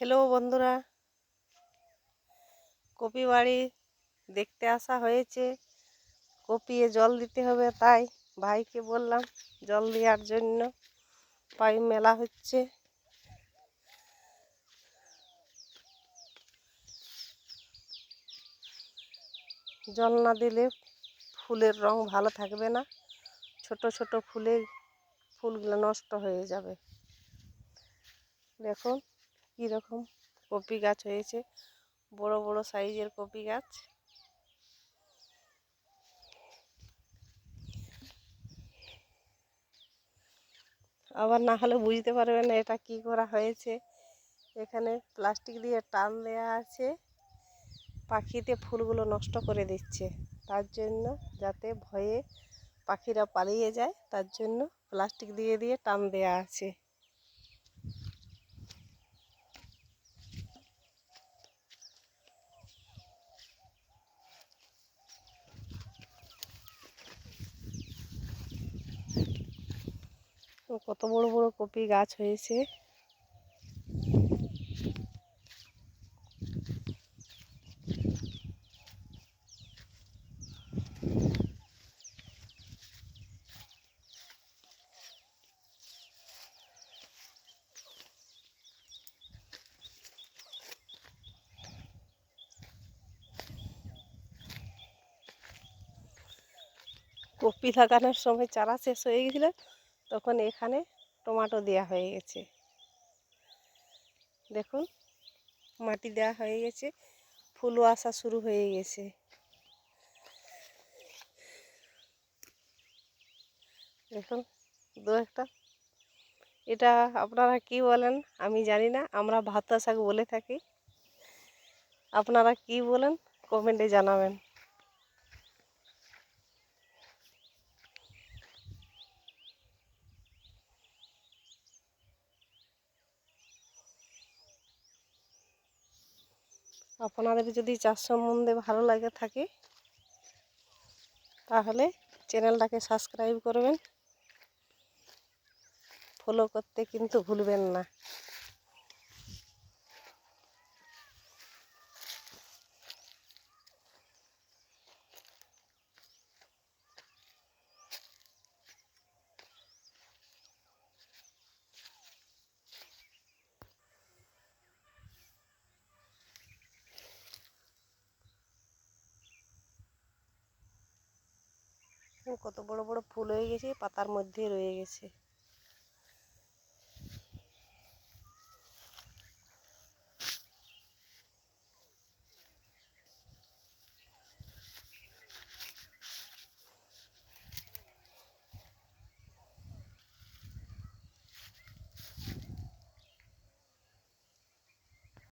Hello বন্ধুরা, copy বাড়ি দেখতে আসা হয়েছে। কপিয়ে জল দিতে হবে, তাই ভাইকে বললাম জল দেওয়ার জন্য। পাইপ মেলা হচ্ছে। জল না দিলে ফুলের রং ভালো থাকবে না, ছোট ছোট ফুলগুলো নষ্ট হয়ে যাবে। দেখুন কীরকম কপি গাছ হয়েছে, বড় বড় সাইজের কপি গাছ। আবার না হলে বুঝতে পারবেন না এটা কি করা হয়েছে। এখানে প্লাস্টিক দিয়ে টান দেওয়া আছে, পাখিতে ফুলগুলো নষ্ট করে দিচ্ছে। তার জন্য যাতে ভয়ে পাখিরা পালিয়ে যায়, তার জন্য প্লাস্টিক দিয়ে দিয়ে টান দেওয়া আছে। কত বড় বড় কপি গাছ হয়েছে। কপি লাগানোর সময় চারা শেষ হয়ে গেছিল, তখন এখানে টমেটো দেওয়া হয়ে গেছে। দেখুন মাটি দেওয়া হয়ে গেছে, ফুলও আসা শুরু হয়ে গেছে। দেখুন দু একটা, এটা আপনারা কি বলেন আমি জানি না, আমরা ভাতা শাক বলে থাকি। আপনারা কি বলেন কমেন্টে জানাবেন। আপনাদের যদি চাষ সম্বন্ধে ভালো লাগে থাকে, তাহলে চ্যানেলটাকে সাবস্ক্রাইব করবেন, ফলো করতে কিন্তু ভুলবেন না। কত বড় বড় ফুল হয়ে গেছে, পাতার মধ্যে রয়ে গেছে।